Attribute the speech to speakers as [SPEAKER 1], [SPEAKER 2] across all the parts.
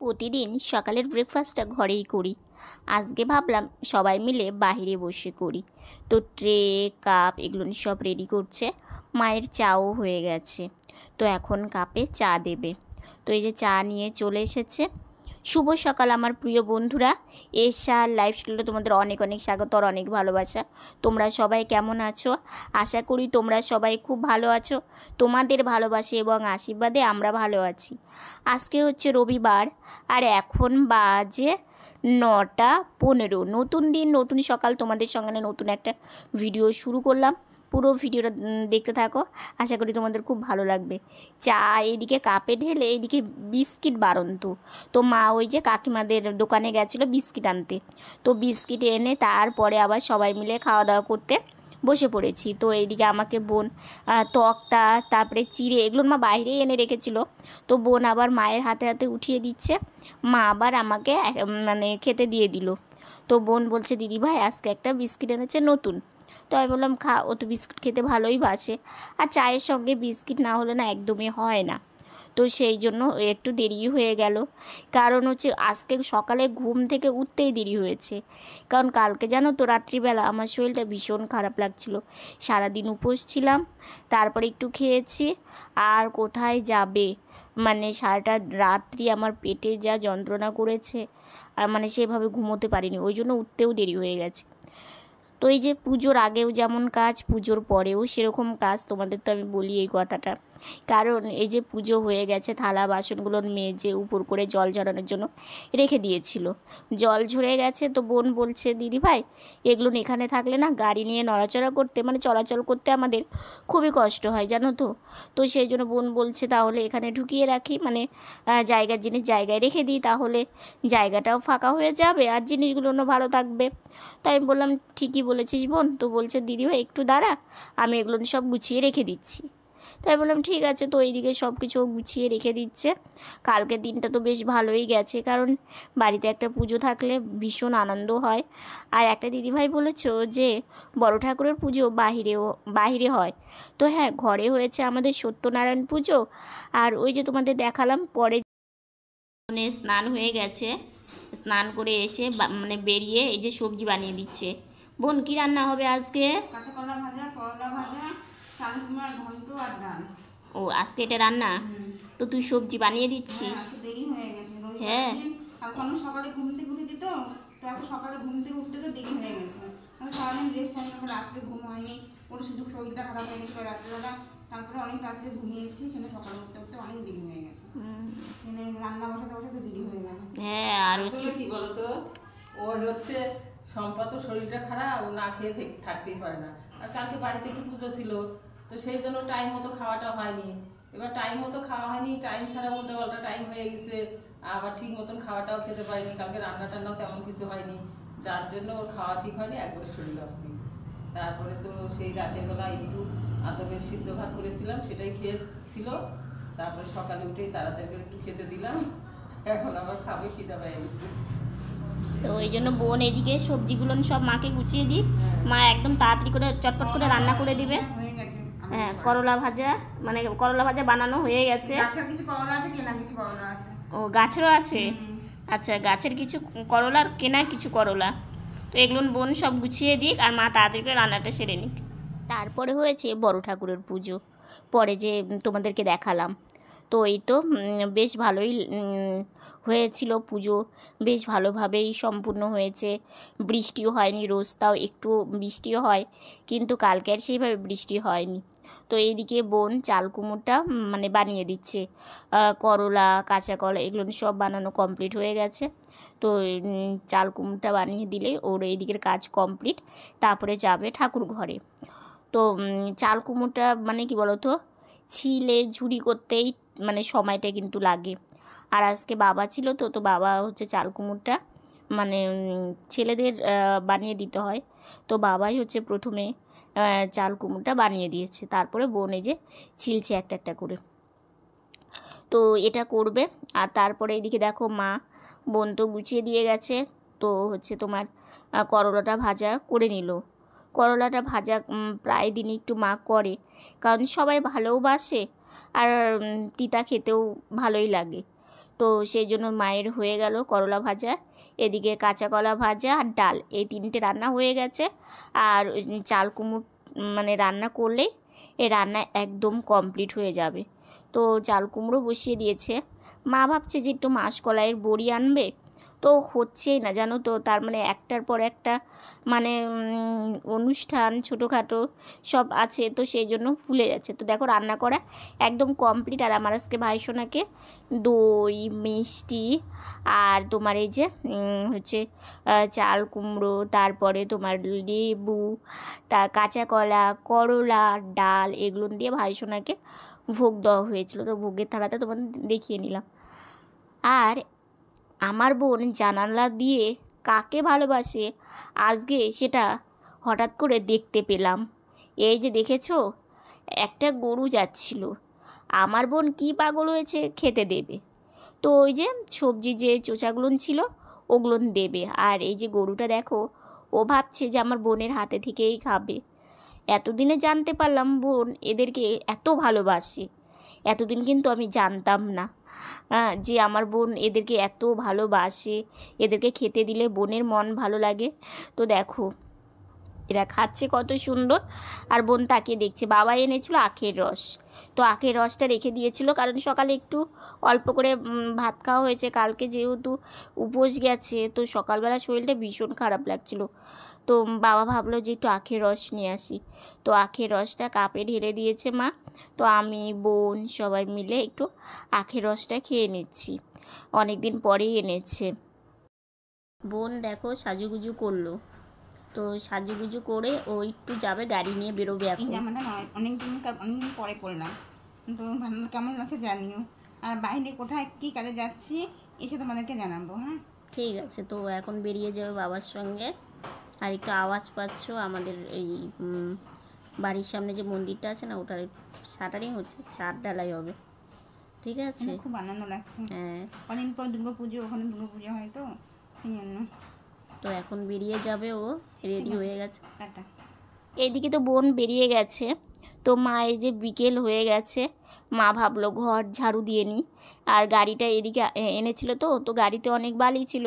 [SPEAKER 1] প্রতিদিন সকালের ব্রেকফাস্টটা ঘরেই করি। আজকে ভাবলাম সবাই মিলে বাইরে বসে করি। তো ট্রে, কাপ এগুলো সব রেডি করছে। মায়ের চাও হয়ে গেছে, তো এখন কাপে চা দেবে। তো এই যে চা নিয়ে চলে এসেছে। শুভ সকাল আমার প্রিয় বন্ধুরা, এশা লাইফস্টাইলে তোমাদের অনেক অনেক স্বাগত আর অনেক ভালোবাসা। তোমরা সবাই কেমন আছো? আশা করি তোমরা সবাই খুব ভালো আছো। তোমাদের ভালোবাসা এবং আশীর্বাদে আমরা ভালো আছি। আজকে হচ্ছে রবিবার আর এখন বাজে 9:15। নতুন দিন, নতুন সকাল, তোমাদের সঙ্গে নতুন একটা ভিডিও শুরু করলাম। পুরো ভিডিওটা দেখতে থাকো, আশা করি তোমাদের খুব ভালো লাগবে। চা এইদিকে কাপে ঢেলে এইদিকে বিস্কিট বাড়ন্ত। তো মা ওই যে কাকিমাদের দোকানে গেছিলো বিস্কিট আনতে, তো বিস্কিট এনে তারপরে আবার সবাই মিলে খাওয়া দাওয়া করতে বসে পড়েছি। তো এইদিকে আমাকে বোন তক্তা তারপরে চিড়ে এগুলো মা বাইরেই এনে রেখেছিল, তো বোন আবার মায়ের হাতে হাতে উঠিয়ে দিচ্ছে। মা আবার আমাকে মানে খেতে দিয়ে দিল। তো বোন বলছে দিদি ভাই আজকে একটা বিস্কিট এনেছে নতুন। তো আমি বললাম খা, ও তো বিস্কিট খেতে ভালোই বাসে, আর চায়ের সঙ্গে বিস্কিট না হলে না একদমই হয় না। তো সেই জন্য একটু দেরি হয়ে গেল, কারণ হচ্ছে আজকে সকালে ঘুম থেকে উঠতেই দেরি হয়েছে। কারণ কালকে জানো তো রাত্রিবেলা আমার শরীরটা ভীষণ খারাপ লাগছিল, সারাদিন উপোস ছিলাম, তারপরে একটু খেয়েছি আর কোথায় যাবে, মানে সারাটা রাত্রি আমার পেটে যা যন্ত্রণা করেছে, আর মানে সেভাবে ঘুমোতে পারিনি, ওই জন্য উঠতেও দেরি হয়ে গেছে। তো এই যে পুজোর আগেও যেমন কাজ, পুজোর পরেও সেরকম কাজ, তোমাদের তো আমি বলি এই কথাটা, কারণ এই যে পুজো হয়ে গেছে, থালা বাসনগুলো মেজে উপর করে জল ঝরানোর জন্য রেখে দিয়েছিল, জল ঝরে গেছে। তো বোন বলছে দিদি ভাই এগুলো এখানে থাকলে না গাড়ি নিয়ে নড়াচড়া করতে, মানে চলাচল করতে আমাদের খুবই কষ্ট হয় জানো তো। তো সেই জন্য বোন বলছে তাহলে এখানে ঢুকিয়ে রাখি, মানে জায়গার জিনিস জায়গায় রেখে দিই, তাহলে জায়গাটাও ফাঁকা হয়ে যাবে আর জিনিসগুলোও ভালো থাকবে। তাই আমি বললাম ঠিকই বলেছিস বোন। তো বলছে দিদিভাই একটু দাঁড়া, আমি এগুলো সব গুছিয়ে রেখে দিচ্ছি। তাই বললাম ঠিক আছে। তো এইদিকে সব কিছু গুছিয়ে রেখে দিচ্ছে। কালকের দিনটা তো বেশ ভালোই গেছে, কারণ বাড়িতে একটা পুজো থাকলে ভীষণ আনন্দ হয়। আর একটা দিদিভাই বলেছো যে বড় ঠাকুরের পুজো বাহিরে হয়। তো হ্যাঁ, ঘরে হয়েছে আমাদের সত্যনারায়ণ পুজো। আর ওই যে তোমাদের দেখালাম পরে স্নান হয়ে গেছে, স্নান করে এসে মানে বেরিয়ে এই যে সবজি বানিয়ে দিচ্ছে। বোন কি রান্না হবে আজকে?
[SPEAKER 2] কাঁচকলা ভাজা, করলা ভাজা, চাল কুমড়ার ঘন্ট আর ডাল।
[SPEAKER 1] ও আজকে এটা রান্না? তো তুই সবজি বানিয়ে দিচ্ছিস?
[SPEAKER 2] দেরি হয়ে গেছে।
[SPEAKER 1] হ্যাঁ,
[SPEAKER 2] কারণ সকালে ঘুম থেকে উঠেছি, তো এখন সকালে ঘুম থেকে উঠতে তো দেরি হয়ে গেছে। সারাদিন রেস্ট হয়নি, রাত্রে ঘুম হয়নি, ওর শুধু শরীরটা খারাপ হয়ে গেছিলো রাত্রেবেলা, তারপরে অনেক রাত্রে ঘুমিয়েছি, কিন্তু সকালে উঠতে উঠতে অনেক দেরি হয়ে গেছে। রান্না বসাতে বসাতে দেরি হয়ে গেল।
[SPEAKER 1] হ্যাঁ, আর হচ্ছে
[SPEAKER 3] কি বলতো, ওর হচ্ছে সম্পাত শরীরটা খারাপ, ও না খেয়ে থাকতেই পারে না। আর কালকে বাড়িতে একটু পুজো ছিল, তো সেই জন্য টাইম মতো খাওয়াটা হয়নি। এবার টাইম মতো খাওয়া হয়নি, টাইম ছাড়া উল্টো পাল্টা টাইম হয়ে গেছে, আবার ঠিক মতন খাওয়াটাও খেতে পারিনি। কালকে রান্না টান্নাও তেমন কিছু হয়নি, যার জন্য ওর খাওয়া ঠিক হয়নি, একবারে শরীর অস্থির। তারপরে তো সেই রাতের বেলা একটু আতপের সিদ্ধ ভাত করেছিলাম, সেটাই খেয়েছিল। তারপরে সকালে উঠেই তাড়াতাড়ি করে একটু খেতে দিলাম, এখন আবার খাবে, খিদা পেয়ে গেছে।
[SPEAKER 1] তো ওই জন্য বোন এদিকে সবজিগুলো সব মাকে গুছিয়ে দিই, মা একদম তাড়াতাড়ি করে চটপট করে রান্না করে দিবে। হ্যাঁ, করলা ভাজা, মানে করলা ভাজা বানানো হয়ে গেছে। ও গাছেরও আছে? আচ্ছা, গাছের কিছু করলা আর কেনা কিছু করলা। তো এগুলো বোন সব গুছিয়ে দিক আর মা তাড়াতাড়ি করে রান্নাটা সেরে নিক। তারপরে হয়েছে বড় ঠাকুরের পুজো, পরে যে তোমাদেরকে দেখালাম। তো এই তো বেশ ভালোই হয়েছিল পুজো, বেশ ভালোভাবেই সম্পূর্ণ হয়েছে। বৃষ্টিও হয়নি, রোজ তাও একটু বৃষ্টিও হয়, কিন্তু কালকে আর সেইভাবে বৃষ্টি হয়নি। তো এইদিকে বোন চাল কুমড়োটা মানে বানিয়ে দিচ্ছে, করলা কাঁচা কলা এগুলো সব বানানো কমপ্লিট হয়ে গেছে। তো চাল কুমড়োটা বানিয়ে দিলে ওর এইদিকের কাজ কমপ্লিট, তারপরে যাবে ঠাকুর ঘরে। তো চাল কুমড়োটা মানে কি বলতো, ছিলে ঝুরি করতেই মানে সময়টা কিন্তু লাগে। আর আজকে বাবা ছিল, তো তো বাবা হচ্ছে চাল কুমড়োটা মানে ছেলেদের বানিয়ে দিতে হয়, তো বাবাই হচ্ছে প্রথমে চাল কুমড়োটা বানিয়ে দিয়েছে, তারপরে বোন এই যে ছিলছে একটা একটা করে। তো এটা করবে। আর তারপরে এদিকে দেখো মা, বোন তো গুছিয়ে দিয়ে গেছে, তো হচ্ছে তোমার করলাটা ভাজা করে নিল। করলাটা ভাজা প্রায় দিনই একটু মা করে, কারণ সবাই ভালোবাসে আর তিতা খেতেও ভালোই লাগে। তো সেই জন্য মায়ের হয়ে গেল করলা ভাজা, এদিকে কাঁচা কলা ভাজা আর ডাল, এই 3টে রান্না হয়ে গেছে। আর চাল কুমড়ো মানে রান্না করলে এই রান্না একদম কমপ্লিট হয়ে যাবে। তো চাল কুমড়ো বসিয়ে দিয়েছে। মা ভাবছে যে একটু মাসকলাইয়ের বড়ি আনবে, তো হচ্ছেই না জানো তো। তার মানে একটার পর একটা মানে অনুষ্ঠান ছোটোখাটো সব আছে, তো সেই জন্য ফুলে যাচ্ছে। তো দেখো রান্না করা একদম কমপ্লিট। আর আমার আজকে ভাইসোনাকে দই মিষ্টি আর তোমার এই যে হচ্ছে চাল কুমড়ো, তারপরে তোমার লেবু, তার কাঁচা কলা, করলা, ডাল, এগুলো দিয়ে ভাইসোনাকে ভোগ দেওয়া হয়েছিল। তো ভোগের থালাটা তোমাদের দেখিয়ে নিলাম। আর আমার বোন জানালা দিয়ে কাকে ভালোবাসে আজকে সেটা হঠাৎ করে দেখতে পেলাম। এই যে দেখেছো, একটা গরু যাচ্ছিল। আমার বোন কি পাগল হয়েছে খেতে দেবে, তো ওই যে সবজি যে চোচাগুলো ছিল ওগুলো দেবে। আর এই যে গরুটা দেখো, ও ভাবছে যে আমার বোনের হাতে থেকেই খাবে। এতদিনে জানতে পারলাম বোন এদেরকে এত ভালোবাসে। এতদিন কিন্তু আমি জানতাম না যে আমার বোন এদেরকে এত ভালোবাসে, এদেরকে খেতে দিলে বোনের মন ভালো লাগে। তো দেখো এরা খাচ্ছে কত সুন্দর। আর বোন তাকিয়ে দেখছে। বাবা এনেছিল আখের রস, তো আখের রসটা রেখে দিয়েছিল, কারণ সকালে একটু অল্প করে ভাত খাওয়া হয়েছে। কালকে যেহেতু উপোস গেছে, তো সকালবেলা শরীরটা ভীষণ খারাপ লাগছিল। তো বাবা ভাবলো যে একটু আখের রস নিয়ে আসি। তো আখের রসটা কাপে ঢেলে দিয়েছে মা। তো আমি বোন সবাই মিলে একটু আখের রসটা খেয়ে নিচ্ছি, অনেক দিন পরেই এনেছে। বোন দেখো সাজুগুজু করলো, তো সাজুগুজু করে ও একটু যাবে গাড়ি নিয়ে বেরোবে
[SPEAKER 2] এই
[SPEAKER 1] এখন।
[SPEAKER 2] জামাটা না অনেকদিন পরে করলাম, তো ভালো কেমন লাগছে জানিও। আর বাইরে কোথায় কী কাজে যাচ্ছি এসে তোমাদেরকে জানাবো। হ্যাঁ
[SPEAKER 1] ঠিক আছে, তো এখন বেরিয়ে যাবে বাবার সঙ্গে। আর একটু আওয়াজ পাচ্ছ, আমাদের এই বাড়ির সামনে যে মন্দিরটা আছে না, ওটার শাটারিং হচ্ছে, চার ডালাই হবে। ঠিক আছে,
[SPEAKER 2] খুব আনন্দ লাগছে।
[SPEAKER 1] হ্যাঁ।
[SPEAKER 2] অনেকদিন পর দুর্গাপুজো, ওখানে দুর্গাপুজো হয় তো সেই জন্য।
[SPEAKER 1] তো এখন বেরিয়ে যাবে, ও রেডি হয়ে গেছে।
[SPEAKER 2] টাটা।
[SPEAKER 1] এইদিকে তো বোন বেরিয়ে গেছে। তো মা এই যে বিকেল হয়ে গেছে, মা ভাবলো ঘর ঝাড়ু দিয়ে নিই। আর গাড়িটা এদিকে এনেছিল, তো তো গাড়িতে অনেক বালি ছিল,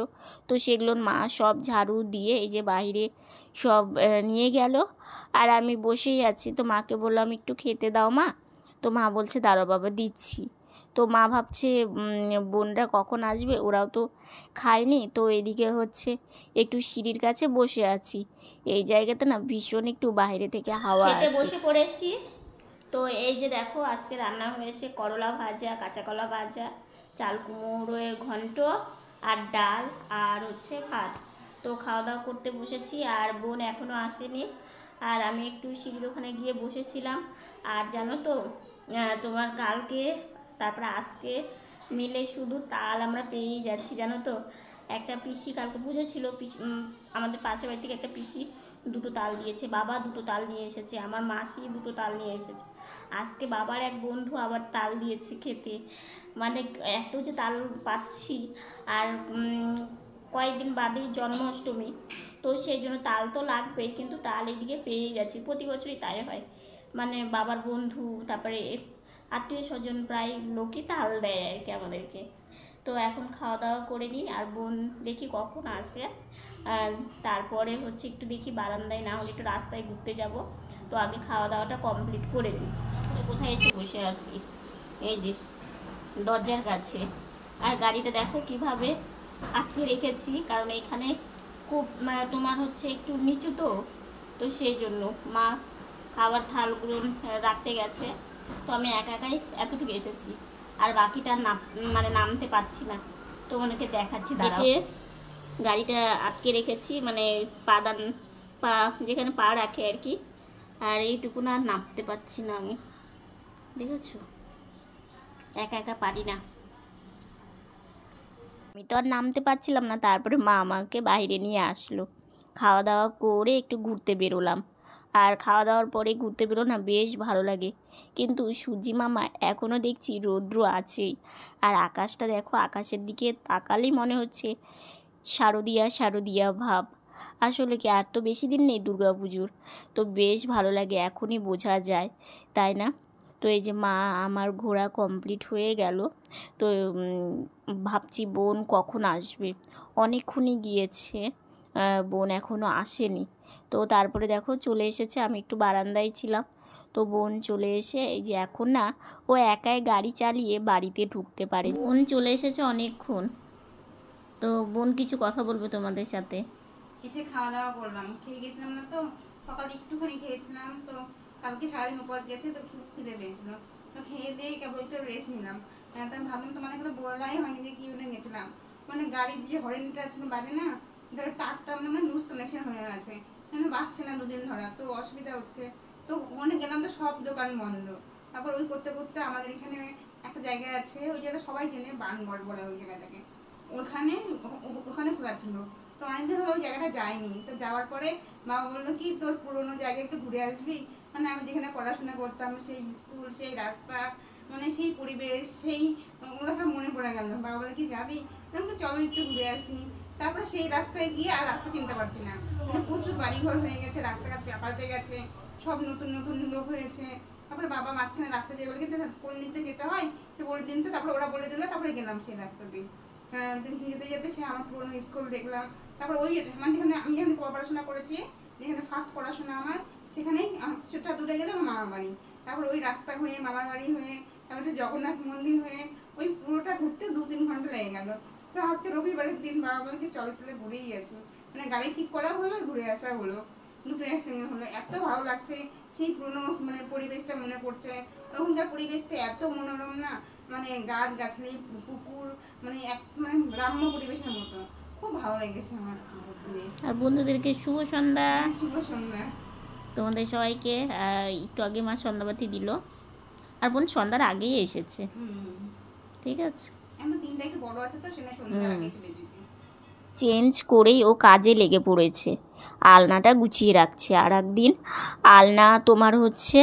[SPEAKER 1] তো সেগুলো মা সব ঝাড়ু দিয়ে এই যে বাইরে সব নিয়ে গেল। আর আমি বসেই আছি। তো মাকে বললাম একটু খেতে দাও মা। তো মা বলছে দাঁড়াও বাবা দিচ্ছি। তো মা ভাবছে বোনরা কখন আসবে, ওরাও তো খায়নি। তো এদিকে হচ্ছে একটু সিঁড়ির কাছে বসে আছি। এই জায়গাতে না ভীষণ একটু বাইরে থেকে হাওয়া আসে। বসে পড়েছি। তো এই যে দেখো আজকে রান্না হয়েছে করলা ভাজা, কাঁচা কলা ভাজা, চাল কুমড়োর ঘন্ট আর ডাল আর হচ্ছে ভাত। তো খাওয়া দাওয়া করতে বসেছি। আর বোন এখনও আসেনি। আর আমি একটু সিঁড়ির ওখানে গিয়ে বসেছিলাম। আর জানো তো তোমার কালকে তারপরে আজকে মিলে শুধু তাল আমরা পেয়েই যাচ্ছি জানো তো। একটা পিসি কালকে পুজো ছিল, পিসি আমাদের পাশের বাড়ি থেকে একটা পিসি 2টো তাল দিয়েছে, বাবা 2টো তাল নিয়ে এসেছে, আমার মাসি 2টো তাল নিয়ে এসেছে। আজকে বাবার এক বন্ধু আবার তাল দিয়েছে খেতে। মানে এত যে তাল পাচ্ছি। আর কয়েকদিন বাদেই জন্মাষ্টমী, তো সেই জন্য তাল তো লাগবেই, কিন্তু তাল এদিকে পেয়েই যাচ্ছি। প্রতি বছরই তাই হয়, মানে বাবার বন্ধু তারপরে আত্মীয় স্বজন প্রায় লোকই তাল দেয় আর কি আমাদেরকে। তো এখন খাওয়া দাওয়া করে নিই। আর বোন দেখি কখন আসে। তারপরে হচ্ছে একটু দেখি বারান্দায়, না হলে একটু রাস্তায় ঘুরতে যাব। তো আগে খাওয়া দাওয়াটা কমপ্লিট করে নিই। কোথায় এসে বসে আছি, এই যে দরজার কাছে। আর গাড়িটা দেখো কিভাবে আটকে রেখেছি, কারণ এখানে খুব তোমার হচ্ছে একটু নিচু, তো তো সেই জন্য মা খাবার থালগুলো রাখতে গেছে। তো আমি একা একাই এতটুকু এসেছি, আর বাকিটা নামতে পারছি না। তো ওনাকে দেখাচ্ছি, দাঁড়াও। গাড়িটা আটকে রেখেছি, মানে পা যেখানে পা রাখে আর কি। আর এইটুকু না নামতে পারছি না আমি, দেখেছো, একা একা পারি না। আমি তো আর নামতে পারছিলাম না। তারপরে মা আমাকে বাইরে নিয়ে আসলো। খাওয়া দাওয়া করে একটু ঘুরতে বেরোলাম। আর খাওয়া দাওয়ার পরে ঘুরতে বেরো না বেশ ভালো লাগে। কিন্তু সূর্যি মামা এখনও দেখছি রৌদ্র আছেই। আর আকাশটা দেখো, আকাশের দিকে তাকালেই মনে হচ্ছে শারদিয়া শারদিয়া ভাব। আসলে কি আর তো বেশি দিন নেই দুর্গা পুজোর, তো বেশ ভালো লাগে, এখনই বোঝা যায়, তাই না? তো এই যে মা আমার ঘোরা কমপ্লিট হয়ে গেল। তো ভাবছি বোন কখন আসবে, অনেকক্ষণই গিয়েছে, বোন এখনও আসেনি। তো তারপরে দেখো চলে এসেছে, আমি একটু বারান্দায় ছিলাম, তো বোন চলে এসে এই যে এখন না ও একাই গাড়ি চালিয়ে বাড়িতে ঢুকতে পারে। বোন চলে এসেছে অনেকক্ষণ। তো বোন কিছু কথা বলবে তোমাদের সাথে।
[SPEAKER 2] এসে খাওয়া দাওয়া করলাম, খেয়ে গেছিলাম না তো, সকালে একটুখানি খেয়েছিলাম, তো কালকে সারাদিন উপর গেছে তো খুব খিদে পেয়েছিল, তো খেয়ে দিয়ে কেবল একটু রেস্ট নিলাম। তো আমি ভাবলাম তোমাদের কথা বলাই হয়নি যে কি বলে গেছিলাম, মানে গাড়ির যে হরেনটা ছিল বাজে না, তারটা মানে লুজ কানেকশন হয়ে গেছে, মানে বাসছে না 2 দিন ধরা, তো অসুবিধা হচ্ছে। তো ওখানে গেলাম তো সব দোকান বন্ধ। তারপর ওই করতে করতে আমাদের এখানে একটা জায়গা আছে, ওই জায়গাটা সবাই চেনে, বানগড় বলে ওই জায়গাটাকে, ওখানে ওখানে খোলা ছিল। তো অনেকদিন হলো ওই জায়গাটা যাইনি, তো যাওয়ার পরে বাবা বললো কি তোর পুরোনো জায়গায় একটু ঘুরে আসবি, মানে আমি যেখানে পড়াশোনা করতাম সেই স্কুল, সেই রাস্তা, মানে সেই পরিবেশ, সেই ওগুলো সব মনে পড়ে গেল। বাবা বলে কি যাবি, আমি তো চলো একটু ঘুরে আসি। তারপরে সেই রাস্তায় গিয়ে আর রাস্তা চিনতে পারছি না, মানে প্রচুর বাড়িঘর হয়ে গেছে, রাস্তাঘাট পাল্টে গেছে, সব নতুন নতুন লোক হয়েছে। তারপরে বাবা মাঝখানে রাস্তা দিয়ে বলে কিন্তু কোন দিন তো যেতে হয়, তো বলে দিন তো, তারপরে ওরা বলে দিল, তারপরে গেলাম সেই রাস্তা দিয়ে। যেতে যেতে সে আমার পুরোনো স্কুল দেখলাম। তারপর ওই মানে যেখানে আমি যেখানে পড়াশোনা করেছি, যেখানে ফার্স্ট পড়াশোনা আমার, সেখানেই ছোট্ট দূরে গেলে আমার মামার বাড়ি। তারপর ওই রাস্তা হয়ে মামার বাড়ি হয়ে তারপরে জগন্নাথ মন্দির হয়ে ওই পুরোটা ঘুরতে 2-3 ঘন্টা লেগে গেল। তো আজকে রবিবারের দিন বাবা বলকে চলে চলে ঘুরেই আসি, মানে গাড়ি ঠিক করা হলো, ঘুরে আসা হলো, দুটো একসঙ্গে হলো। এত ভালো লাগছে, সেই পুরোনো মানে পরিবেশটা মনে পড়ছে। ওখানকার পরিবেশটা এত মনোরম না, মানে গাছ গাছালি পুকুর, মানে এক মানে গ্রাম্য পরিবেশের মতো, খুব ভালো লেগেছে আমার ঘুরে।
[SPEAKER 1] আর বন্ধুদেরকে শুভ সন্ধ্যা।
[SPEAKER 2] শুভ সন্ধ্যা।
[SPEAKER 1] তোমাদের সবাইকে একটু আগে মা সন্ধ্যাবাতি দিল, আর বোন সন্ধ্যার আগেই এসেছে। ঠিক আছে,
[SPEAKER 2] এখন দিনটা একটু বড় আছে তো সেটা সন্ধ্যার আগে চলে এসেছি।
[SPEAKER 1] চেঞ্জ করেই ও কাজে লেগে পড়েছে, আলনাটা গুছিয়ে রাখছে। আর একদিন আলনা তোমার হচ্ছে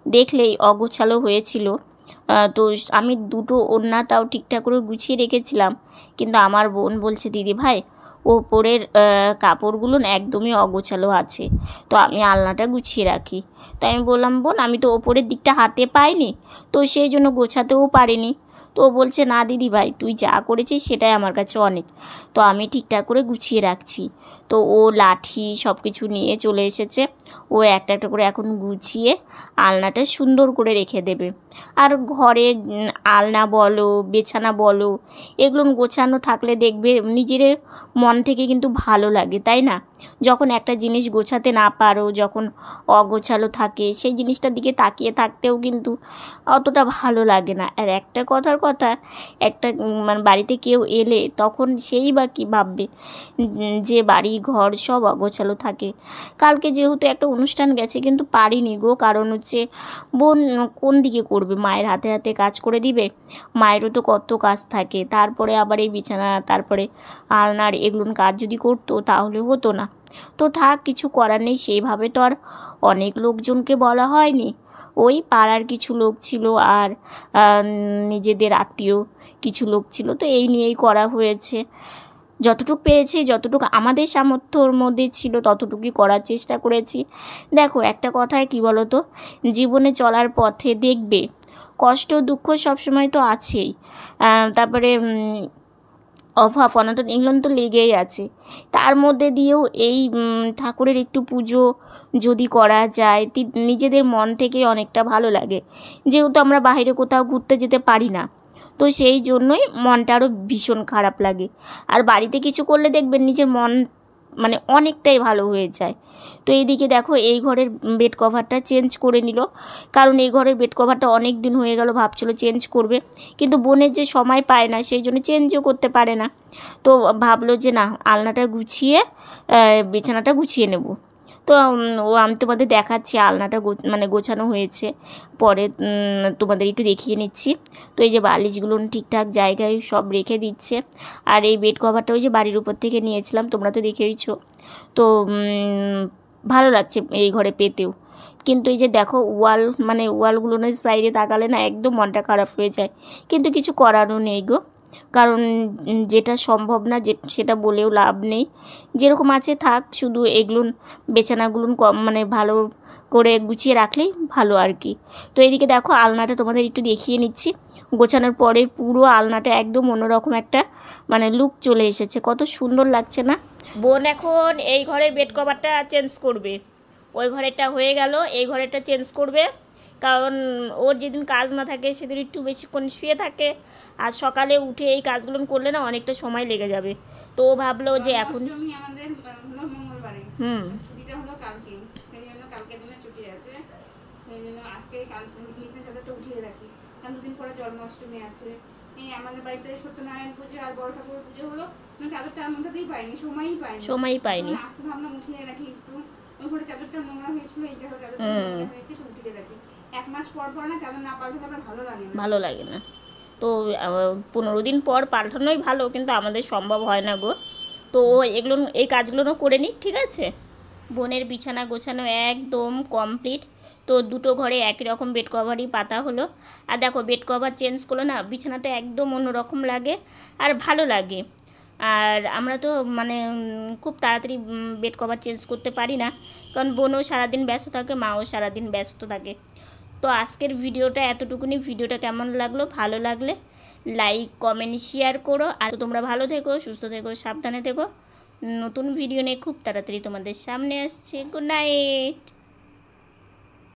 [SPEAKER 1] দেখলেই অগোছালো হয়েছিল, তো আমি দুটো ওড়না তাও ঠিকঠাক করে গুছিয়ে রেখেছিলাম, কিন্তু আমার বোন বলছে দিদি ভাই ওপরের কাপড়গুলো না একদমই অগোছালো আছে, তো আমি আলনাটা গুছিয়ে রাখি। তো আমি বললাম বোন আমি তো ওপরের দিকটা হাতে পাইনি, তো সেই জন্য গোছাতেও পারিনি। তো ও বলছে না দিদি ভাই তুই যা করেছিস সেটাই আমার কাছে অনেক, তো আমি ঠিকঠাক করে গুছিয়ে রাখছি। তো ও লাঠি সব কিছু নিয়ে চলে এসেছে, ও একটা একটা করে এখন গুছিয়ে আলনাটা সুন্দর করে রেখে দেবে। আর ঘরের আলনা বলো বিছানা বলো এগুলো গোছানো থাকলে দেখবে নিজের মন থেকে কিন্তু ভালো লাগে, তাই না? যখন একটা জিনিস গোছাতে না পারো, যখন অগোছালো থাকে, সেই জিনিসটার দিকে তাকিয়ে থাকতেও কিন্তু অতটা ভালো লাগে না। আর একটা কথার কথা, একটা মানে বাড়িতে কেউ এলে তখন সেই বা কী ভাববে যে বাড়ি ঘর সব অগোছালো থাকে। কালকে যেহেতু একটা অনুষ্ঠান গেছে কিন্তু পারিনি গো, কারণ হচ্ছে বোন কোন দিকে করবে, মায়ের হাতে হাতে কাজ করে দিবে, মায়েরও তো কত কাজ থাকে, তারপরে আবার এই বিছানা তারপরে আলনার এগুলোর কাজ যদি করতো তাহলে হতো না। তো থাক, কিছু করার নেই, সেইভাবে তো আর অনেক লোকজনকে বলা হয়নি, ওই পাড়ার কিছু লোক ছিল আর নিজেদের আত্মীয় কিছু লোক ছিল, তো এই নিয়েই করা হয়েছে। যতটুকু পেরেছি, যতটুকু আমাদের সামর্থ্যর মধ্যে ছিল ততটুকুই করার চেষ্টা করেছি। দেখো একটা কথায় কি বলো তো, জীবনে চলার পথে দেখবে কষ্ট দুঃখ সবসময় তো আছেই, তারপরে অভাব অনটন এগুলো তো লেগেই আছে। তার মধ্যে দিয়েও এই ঠাকুরের একটু পুজো যদি করা যায় নিজেদের মন থেকে অনেকটা ভালো লাগে, যেহেতু আমরা বাইরে কোথাও ঘুরতে যেতে পারি না, তো সেই জন্যই মনটা আরও ভীষণ খারাপ লাগে। আর বাড়িতে কিছু করলে দেখবেন নিজের মন মানে অনেকটাই ভালো হয়ে যায়। তো এইদিকে দেখো এই ঘরের বেড কভারটা চেঞ্জ করে নিল, কারণ এই ঘরের বেড কভারটা অনেক দিন হয়ে গেল, ভাবছিল চেঞ্জ করবে, কিন্তু বোনের যে সময় পায় না সেই জন্য চেঞ্জও করতে পারে না। তো ভাবলো যে না আলনাটা গুছিয়ে বিছানাটা গুছিয়ে নেব। তো আমি তোমাদের দেখাচ্ছি আলনাটা মানে গোছানো হয়েছে, পরে তোমাদের একটু দেখিয়ে নিচ্ছি। তো এই যে বালিশগুলো ঠিকঠাক জায়গায় সব রেখে দিচ্ছে, আর এই বেড কভারটা ওই যে বাড়ির উপর থেকে নিয়েছিলাম, তোমরা তো দেখেইছো। তো ভালো লাগছে এই ঘরে পেতেও, কিন্তু এই যে দেখো ওয়াল মানে ওয়ালগুলোর সাইডে তাকালে না একদম মনটা খারাপ হয়ে যায়, কিন্তু কিছু করারও নেই গো, কারণ যেটা সম্ভব না সেটা বলেও লাভ নেই, যেরকম আছে থাক, শুধু এগুলো বিছানাগুলো মানে ভালো করে গুছিয়ে রাখলেই ভালো আর কি। তো এদিকে দেখো আলনাটা তোমাদের একটু দেখিয়ে নিচ্ছি। গোছানোর পরে পুরো আলনাটা একদম অন্যরকম একটা মানে লুক চলে এসেছে, কত সুন্দর লাগছে না। বোন এখন এই ঘরের বেড কভারটা চেঞ্জ করবে, ওই ঘরেরটা হয়ে গেল, এই ঘরেরটা চেঞ্জ করবে। কারণ ওর যেদিন কাজ না থাকে সেদিন একটু বেশিক্ষণ শুয়ে থাকে, আর সকালে উঠে এই কাজগুলো করলে না অনেকটা সময় লেগে যাবে। তো ও ভাবলো যে এখন
[SPEAKER 2] জন্মাষ্টমী আমাদের হলো মঙ্গলবারে, ছুটিটা হলো কালকে, সেই জন্য কালকের দিনে ছুটি আছে, সেই জন্য আজকে কাল বিছনা চাদরটা উঠিয়ে রাখি, কারণ দুদিন পরে জন্মাষ্টমী আছে। এই আমাদের বাড়িতে সত্যনারায়ণ পুজো আর বড় ঠাকুর পুজো হলো, মানে চাদরটা আমার মধ্যেই পাইনি, সময়ই পাইনি। আজকে ভাবলাম উঠিয়ে রাখি একটু, ওই ঘরে চাদরটা নোংরা হয়েছিল, এই ঘরে চাদরটা নোংরা হয়েছে, তো উঠিয়ে রাখি। 1 মাস পর পর না চাদর না পাল্টালে আবার ভালো লাগে না। তো 15 দিন পর পাল্টানোই ভালো, কিন্তু আমাদের সম্ভব হয় না গো। তো এগুলো এই কাজগুলো করে নিই, ঠিক আছে। বোনের বিছানা গোছানো একদম কমপ্লিট। তো দুটো ঘরে একই রকম বেড কভারই পাতা হলো। আর দেখো বেড কভার চেঞ্জ করলো না, বিছানাটা একদম অন্যরকম লাগে আর ভালো লাগে। আর আমরা তো মানে খুব তাড়াতাড়ি বেড কভার চেঞ্জ করতে পারি না, কারণ বোনও সারাদিন ব্যস্ত থাকে, মাও সারাদিন ব্যস্ত থাকে। তো আজকের ভিডিওটা এতটুকুনি। ভিডিওটা কেমন লাগলো, ভালো লাগলে লাইক কমেন্ট শেয়ার করো। আর তোমরা ভালো থেকো, সুস্থ থেকো, সাবধানে থেকো। নতুন ভিডিও নিয়ে খুব তাড়াতাড়ি তোমাদের সামনে আসছে। Good night.